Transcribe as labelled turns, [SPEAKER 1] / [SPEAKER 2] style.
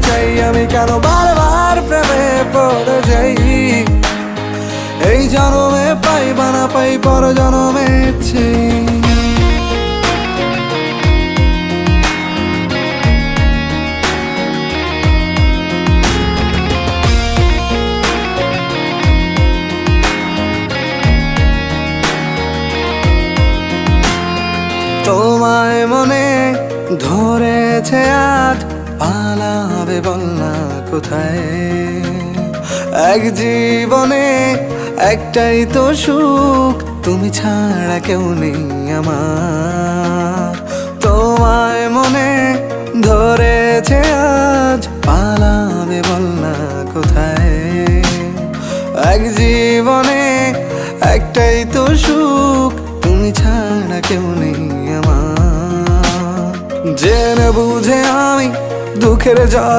[SPEAKER 1] চাই আমি, কেন বারবার প্রেমে পড়ে যাই। এই জনমে পাই বা না পাই পর জনমে চাই। তোমায় মনে ধরেছে আজ, পালাবে বল না কোথায়। এক জীবনে একটাই তো সুখ, তুমি ছাড়া কেউ নেই আমার। তোমায় মনে ধরেছে আজ, পালাবে বল না কোথায়। এক জীবনে একটাই তো সুখ, তুমি ছাড়া কেউ নেই আমার। জেনে বুঝে আমি দুঃখের জল